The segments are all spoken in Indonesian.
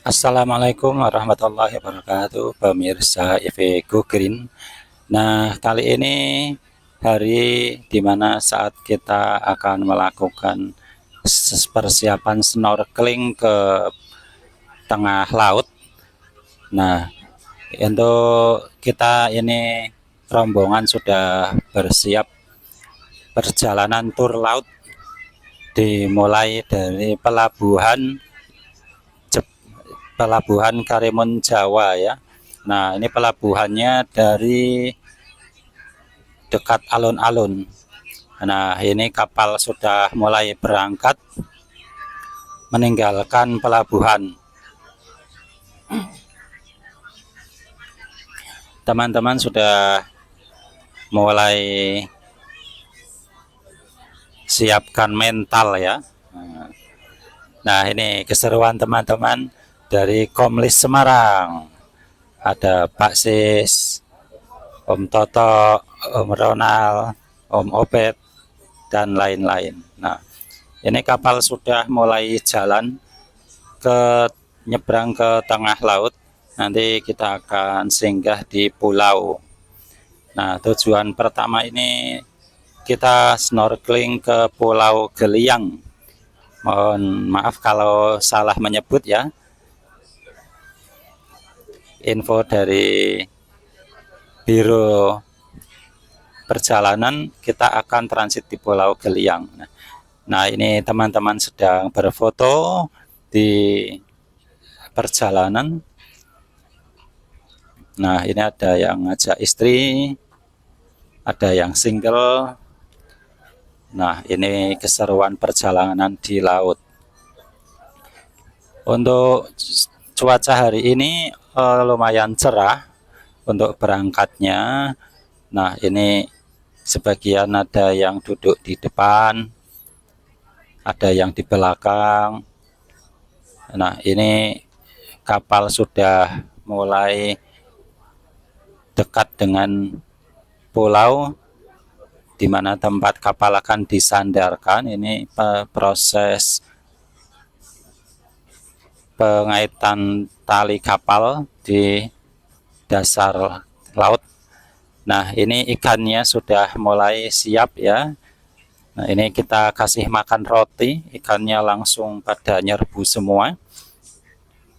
Assalamualaikum warahmatullahi wabarakatuh, pemirsa EV Go Green. Nah, kali ini hari dimana saat kita akan melakukan persiapan snorkeling ke tengah laut. Nah, untuk kita ini rombongan sudah bersiap perjalanan tur laut dimulai dari pelabuhan Karimun Jawa ya. Nah, ini pelabuhannya dari dekat alun-alun. Nah, ini kapal sudah mulai berangkat meninggalkan pelabuhan. Teman-teman sudah mulai siapkan mental ya. Nah, ini keseruan teman-teman dari Komlis Semarang. Ada Pak Sis, Om Toto, Om Ronald, Om Obet, dan lain-lain. Nah, ini kapal sudah mulai jalan ke nyebrang ke tengah laut. Nanti kita akan singgah di pulau. Nah, tujuan pertama ini kita snorkeling ke Pulau Geliang. Mohon maaf kalau salah menyebut ya. Info dari Biro Perjalanan, kita akan transit di Pulau Geliang. Nah, ini teman-teman sedang berfoto di perjalanan. Nah, ini ada yang ngajak istri, ada yang single. Nah, ini keseruan perjalanan di laut. Untuk cuaca hari ini lumayan cerah untuk berangkatnya. Nah, ini sebagian ada yang duduk di depan, ada yang di belakang. Nah, ini kapal sudah mulai dekat dengan pulau di mana tempat kapal akan disandarkan. Ini proses pengaitan tali kapal di dasar laut. Nah, ini ikannya sudah mulai siap ya. Nah, ini kita kasih makan roti, ikannya langsung pada nyerbu semua.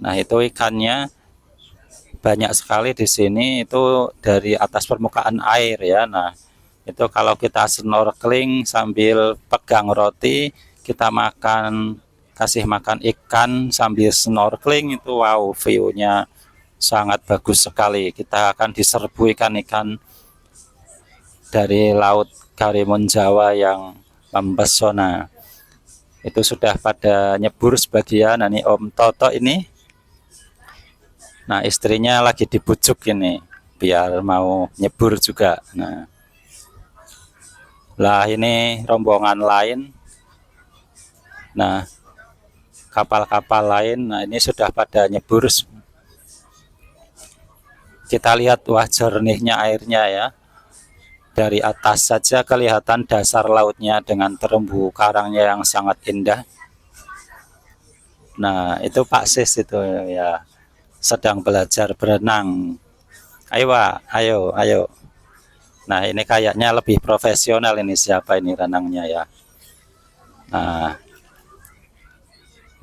Nah, itu ikannya banyak sekali di sini, itu dari atas permukaan air ya. Nah, itu kalau kita snorkeling sambil pegang roti, kita kasih makan ikan sambil snorkeling, itu wow, view-nya sangat bagus sekali. Kita akan diserbu ikan-ikan dari laut Karimun Jawa yang mempesona. Itu sudah pada nyebur sebagian. Nah, ini Om Toto ini. Nah, istrinya lagi dibujuk ini biar mau nyebur juga. Nah, lah ini rombongan lain. Nah, kapal-kapal lain. Nah, ini sudah pada nyebur. Kita lihat wah jernihnya airnya ya. Dari atas saja kelihatan dasar lautnya dengan terumbu karangnya yang sangat indah. Nah, itu Pak Sis itu ya sedang belajar berenang. Ayo Pak, ayo, ayo. Nah, ini kayaknya lebih profesional ini, siapa ini renangnya ya. Nah,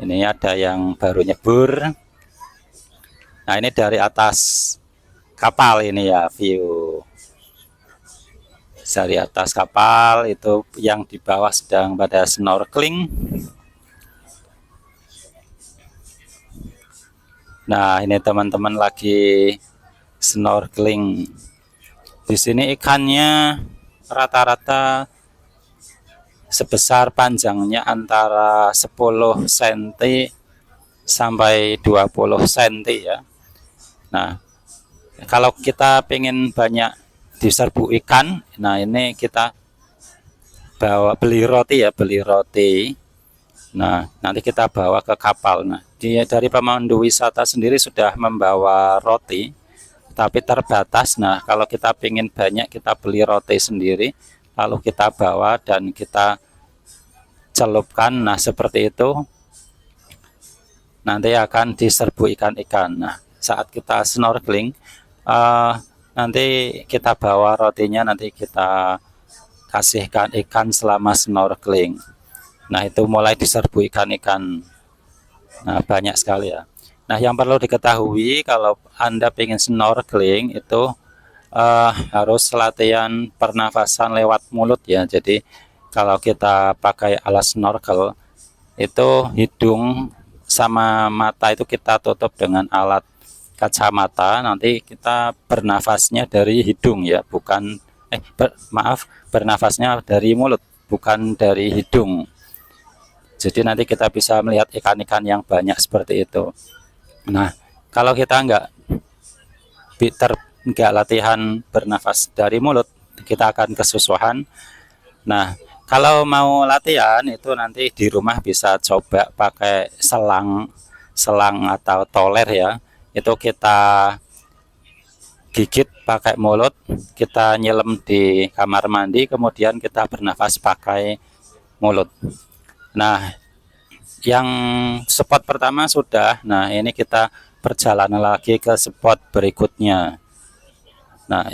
ini ada yang baru nyebur. Nah, ini dari atas kapal ini ya view. Dari atas kapal itu yang di bawah sedang pada snorkeling. Nah, ini teman-teman lagi snorkeling. Di sini ikannya rata-rata sebesar panjangnya antara 10 cm sampai 20 cm ya. Nah, kalau kita pengen banyak diserbu ikan, nah ini kita beli roti ya, beli roti. Nah, nanti kita bawa ke kapal. Nah, dari pemandu wisata sendiri sudah membawa roti, tapi terbatas. Nah, kalau kita ingin banyak, kita beli roti sendiri, lalu kita bawa dan kita celupkan. Nah, seperti itu. nanti akan diserbu ikan-ikan. Nah, saat kita snorkeling, eh, nanti kita bawa rotinya, nanti kita kasihkan ikan selama snorkeling. Nah, itu mulai diserbu ikan-ikan. Nah, banyak sekali ya. Nah, yang perlu diketahui kalau Anda ingin snorkeling itu harus latihan pernafasan lewat mulut ya. Jadi kalau kita pakai alat snorkel itu hidung sama mata itu kita tutup dengan alat kacamata, nanti kita bernafasnya dari hidung ya, bukan bernafasnya dari mulut, bukan dari hidung. Jadi nanti kita bisa melihat ikan-ikan yang banyak seperti itu. Nah, kalau kita nggak latihan bernafas dari mulut, kita akan kesusahan. Nah, kalau mau latihan itu nanti di rumah bisa coba pakai selang atau toler ya. Itu kita gigit pakai mulut, kita nyelam di kamar mandi, kemudian kita bernafas pakai mulut. Nah, yang spot pertama sudah. Nah, ini kita perjalanan lagi ke spot berikutnya. Nah,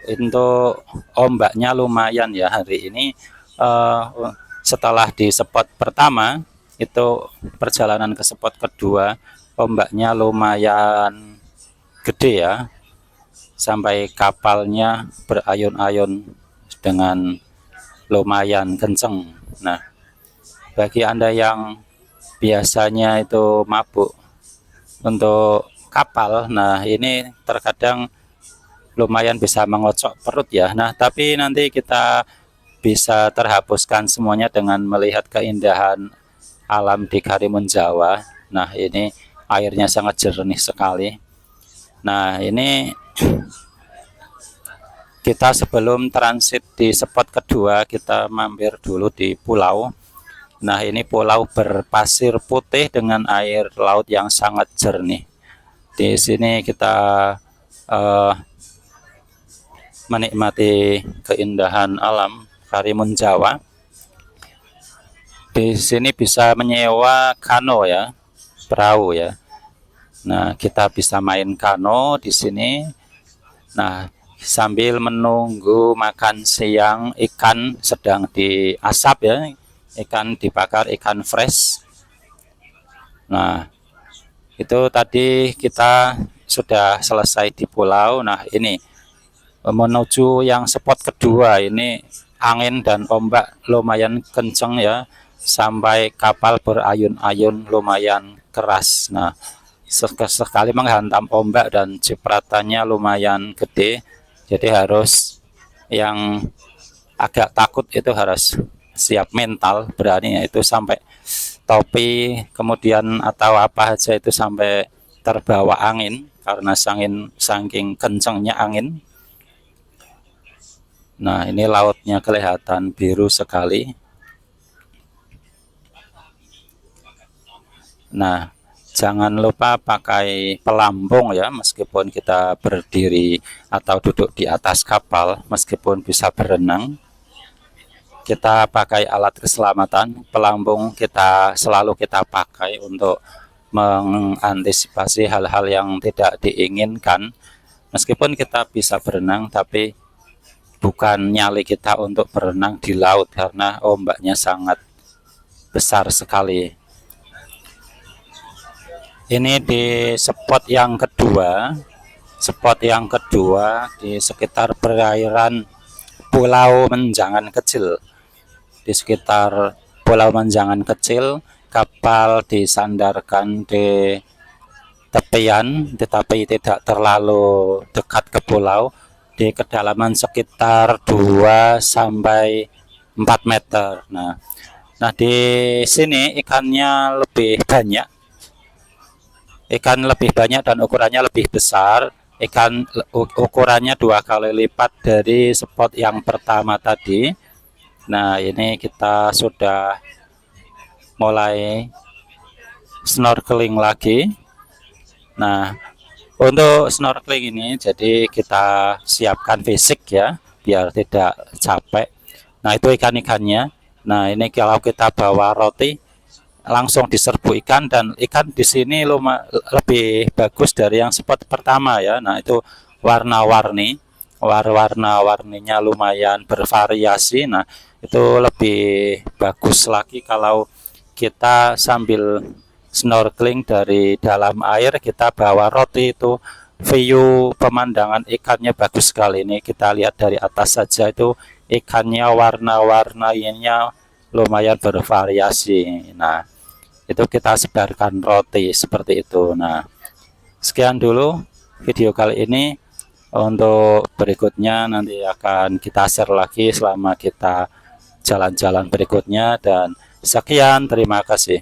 untuk ombaknya lumayan ya hari ini. Setelah di spot pertama itu perjalanan ke spot kedua, ombaknya lumayan gede ya, sampai kapalnya berayun-ayun dengan lumayan kenceng. Nah, bagi Anda yang biasanya itu mabuk untuk kapal, nah ini terkadang lumayan bisa mengocok perut ya. Nah, tapi nanti kita bisa terhapuskan semuanya dengan melihat keindahan alam di Karimun Jawa. Nah, ini airnya sangat jernih sekali. Nah, ini kita sebelum transit di spot kedua, kita mampir dulu di pulau. Nah, ini pulau berpasir putih dengan air laut yang sangat jernih. Di sini kita menikmati keindahan alam Karimun Jawa. Di sini bisa menyewa kano ya, perahu ya. Nah, kita bisa main kano di sini. Nah, sambil menunggu makan siang, ikan sedang diasap ya, ikan dibakar, ikan fresh. Nah, itu tadi kita sudah selesai di pulau. Nah, ini menuju yang spot kedua, ini angin dan ombak lumayan kenceng ya, sampai kapal berayun-ayun lumayan keras. Nah, sekali menghantam ombak dan cipratannya lumayan gede, jadi harus yang agak takut itu harus siap mental, berani itu sampai topi kemudian atau apa aja itu sampai terbawa angin karena saking kencengnya angin. Nah, ini lautnya kelihatan biru sekali. Nah, jangan lupa pakai pelampung ya, meskipun kita berdiri atau duduk di atas kapal, meskipun bisa berenang, kita pakai alat keselamatan. Pelampung selalu kita pakai untuk mengantisipasi hal-hal yang tidak diinginkan. Meskipun kita bisa berenang, tapi bukan nyali kita untuk berenang di laut karena ombaknya sangat besar sekali. Ini di spot yang kedua di sekitar perairan Pulau Menjangan Kecil. Di sekitar Pulau Menjangan Kecil, kapal disandarkan di tepian, tetapi tidak terlalu dekat ke pulau, di kedalaman sekitar 2 sampai 4 meter. Nah, di sini ikan lebih banyak dan ukurannya lebih besar. Ikan ukurannya 2 kali lipat dari spot yang pertama tadi. Nah, ini kita sudah mulai snorkeling lagi. Nah, untuk snorkeling ini jadi kita siapkan fisik ya, biar tidak capek. Nah, itu ikan-ikannya. Nah, ini kalau kita bawa roti, langsung diserbu ikan, dan ikan di sini lebih bagus dari yang spot pertama ya. Nah, itu warna-warni, warna-warninya lumayan bervariasi. Nah, itu lebih bagus lagi kalau kita sambil snorkeling dari dalam air, kita bawa roti, itu view pemandangan ikannya bagus sekali. Ini kita lihat dari atas saja, itu ikannya warna-warnanya lumayan bervariasi. Nah, itu kita sebarkan roti seperti itu. Nah, sekian dulu video kali ini. Untuk berikutnya nanti akan kita share lagi selama kita jalan-jalan berikutnya, dan sekian, terima kasih.